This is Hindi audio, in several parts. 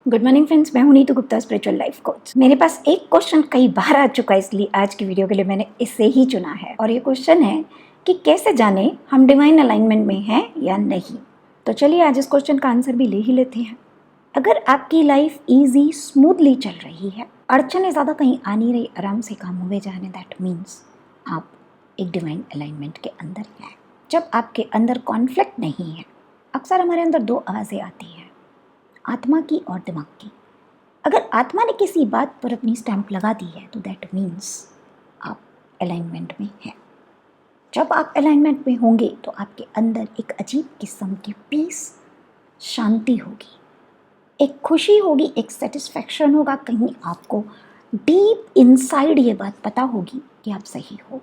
गुड मॉर्निंग फ्रेंड्स, मैं हूं Neetu Gupta, spiritual life coach. मेरे पास एक क्वेश्चन कई बार आ चुका है, इसलिए आज की वीडियो के लिए मैंने इसे ही चुना है। और ये क्वेश्चन है कि कैसे जाने हम डिवाइन अलाइनमेंट में हैं या नहीं। तो चलिए आज इस क्वेश्चन का आंसर भी ले ही लेते हैं। अगर आपकी लाइफ ईजी स्मूथली चल रही है, अड़चने ज़्यादा कहीं आ नहीं रही, आराम से काम हुए जा रहे, दैट मीन्स आप एक डिवाइन अलाइनमेंट के अंदर हैं। जब आपके अंदर कॉन्फ्लिक्ट नहीं है, अक्सर हमारे अंदर दो आवाज़ें आती हैं, आत्मा की और दिमाग की। अगर आत्मा ने किसी बात पर अपनी स्टैंप लगा दी है तो दैट मीन्स आप अलाइनमेंट में हैं। जब आप अलाइनमेंट में होंगे तो आपके अंदर एक अजीब किस्म की पीस, शांति होगी, एक खुशी होगी, एक सेटिस्फैक्शन होगा। कहीं आपको डीप इनसाइड ये बात पता होगी कि आप सही हो।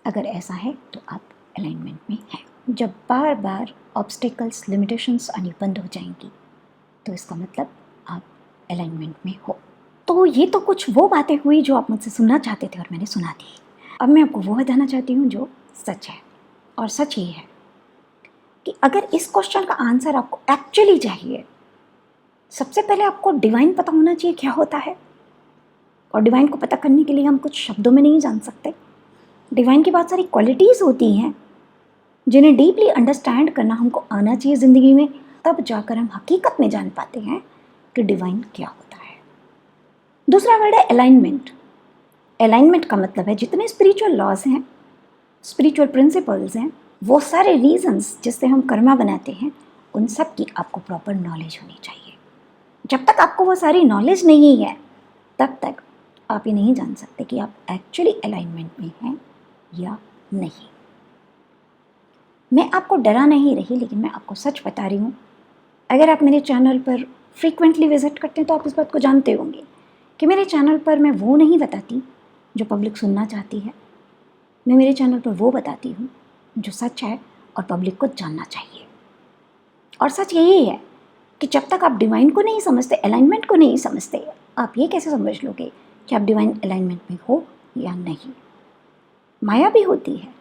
अगर ऐसा है तो आप अलाइनमेंट में हैं। जब बार बार ऑब्स्टिकल्स, लिमिटेशंस आनी बंद हो जाएंगी तो इसका मतलब आप अलाइनमेंट में हो। तो ये तो कुछ वो बातें हुई जो आप मुझसे सुनना चाहते थे और मैंने सुना दी। अब मैं आपको वो बताना चाहती हूँ जो सच है। और सच ये है कि अगर इस क्वेश्चन का आंसर आपको एक्चुअली चाहिए, सबसे पहले आपको डिवाइन पता होना चाहिए क्या होता है। और डिवाइन को पता करने के लिए हम कुछ शब्दों में नहीं जान सकते। डिवाइन की बहुत सारी क्वालिटीज़ होती हैं जिन्हें डीपली अंडरस्टैंड करना हमको आना चाहिए ज़िंदगी में। तब जाकर हम हकीकत में जान पाते हैं कि डिवाइन क्या होता है। दूसरा वर्ड है अलाइनमेंट। अलाइनमेंट का मतलब है जितने स्पिरिचुअल लॉज हैं, स्पिरिचुअल प्रिंसिपल्स हैं, वो सारे रीजंस जिससे हम कर्मा बनाते हैं, उन सब की आपको प्रॉपर नॉलेज होनी चाहिए। जब तक आपको वो सारी नॉलेज नहीं है तब तक आप ये नहीं जान सकते कि आप एक्चुअली अलाइनमेंट में हैं या नहीं। मैं आपको डरा नहीं रही, लेकिन मैं आपको सच बता रही हूँ। अगर आप मेरे चैनल पर फ्रीक्वेंटली विजिट करते हैं तो आप इस बात को जानते होंगे कि मेरे चैनल पर मैं वो नहीं बताती जो पब्लिक सुनना चाहती है। मैं मेरे चैनल पर वो बताती हूँ जो सच है और पब्लिक को जानना चाहिए। और सच यही है कि जब तक आप डिवाइन को नहीं समझते, अलाइनमेंट को नहीं समझते, आप ये कैसे समझ लोगे कि आप डिवाइन अलाइनमेंट में हो या नहीं। माया भी होती है।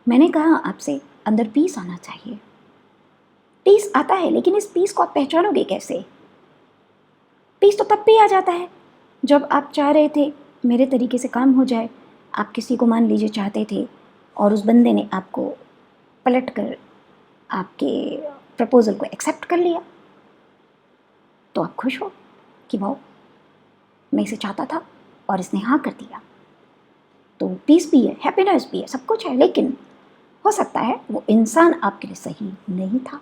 मैंने कहा आपसे अंदर पीस आना चाहिए। पीस आता है, लेकिन इस पीस को आप पहचानोगे कैसे। पीस तो तब भी आ जाता है जब आप चाह रहे थे मेरे तरीके से काम हो जाए। आप किसी को मान लीजिए चाहते थे और उस बंदे ने आपको पलट कर आपके प्रपोजल को एक्सेप्ट कर लिया, तो आप खुश हो कि वाह, मैं इसे चाहता था और इसने हाँ कर दिया। तो पीस भी है, हैप्पीनेस भी है, सब कुछ है। लेकिन हो सकता है वो इंसान आपके लिए सही नहीं था।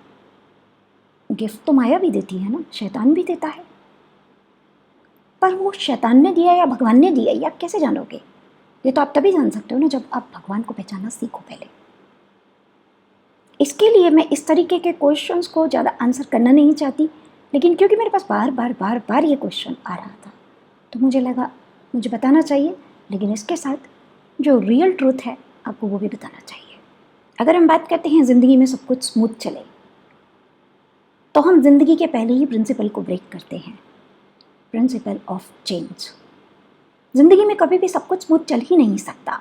गिफ्ट तो माया भी देती है ना, शैतान भी देता है। पर वो शैतान ने दिया या भगवान ने दिया, ये आप कैसे जानोगे। ये तो आप तभी जान सकते हो ना जब आप भगवान को पहचानना सीखो पहले। इसके लिए मैं इस तरीके के क्वेश्चंस को ज़्यादा आंसर करना नहीं चाहती, लेकिन क्योंकि मेरे पास बार बार ये क्वेश्चन आ रहा था तो मुझे लगा मुझे बताना चाहिए। लेकिन इसके साथ जो रियल ट्रूथ है आपको वो भी बताना चाहिए। अगर हम बात करते हैं ज़िंदगी में सब कुछ स्मूथ चले, तो हम जिंदगी के पहले ही प्रिंसिपल को ब्रेक करते हैं, प्रिंसिपल ऑफ चेंज। जिंदगी में कभी भी सब कुछ स्मूथ चल ही नहीं सकता,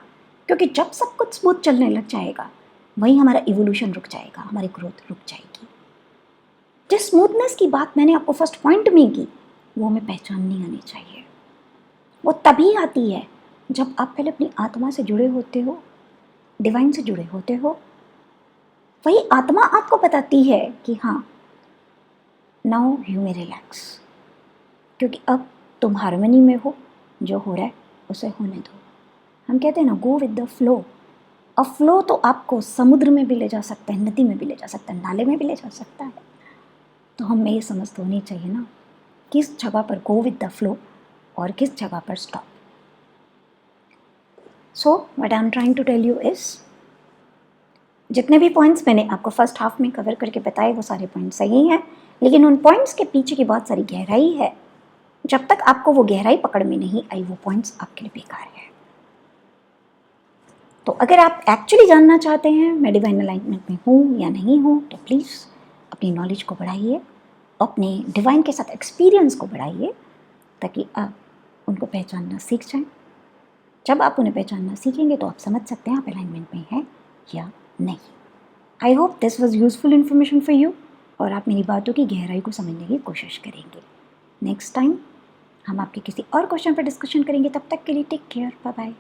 क्योंकि जब सब कुछ स्मूथ चलने लग जाएगा वहीं हमारा इवोल्यूशन रुक जाएगा, हमारी ग्रोथ रुक जाएगी। जिस स्मूथनेस की बात मैंने आपको फर्स्ट पॉइंट में की, वो हमें पहचाननी आनी चाहिए। वो तभी आती है जब आप पहले अपनी आत्मा से जुड़े होते हो, डिवाइन से जुड़े होते हो। वही आत्मा आपको बताती है कि हाँ, नाउ यू मे रिलैक्स, क्योंकि अब तुम हार्मनी में हो, जो हो रहा है उसे होने दो। हम कहते हैं ना, गो विद द फ्लो। अब फ्लो तो आपको समुद्र में भी ले जा सकता है, नदी में भी ले जा सकता है, नाले में भी ले जा सकता है। तो हमें ये समझ तो होनी चाहिए ना, किस जगह पर गो विद द फ्लो और किस जगह पर stop. So what I am trying to tell you is, जितने भी पॉइंट्स मैंने आपको फर्स्ट हाफ में कवर करके बताए वो सारे पॉइंट्स सही हैं, लेकिन उन पॉइंट्स के पीछे की बहुत सारी गहराई है। जब तक आपको वो गहराई पकड़ में नहीं आई, वो पॉइंट्स आपके लिए बेकार है। तो अगर आप एक्चुअली जानना चाहते हैं मैं डिवाइन अलाइनमेंट में हूँ या नहीं हूँ, तो प्लीज़ अपनी नॉलेज को बढ़ाइए, अपने डिवाइन के साथ एक्सपीरियंस को बढ़ाइए, ताकि आप उनको पहचानना सीख जाएं। जब आप उन्हें पहचानना सीखेंगे तो आप समझ सकते हैं आप अलाइनमेंट में हैं या नहीं। I hope this was useful information for you, और आप मेरी बातों की गहराई को समझने की कोशिश करेंगे। नेक्स्ट टाइम हम आपके किसी और क्वेश्चन पर डिस्कशन करेंगे। तब तक के लिए टेक केयर, बाय बाय।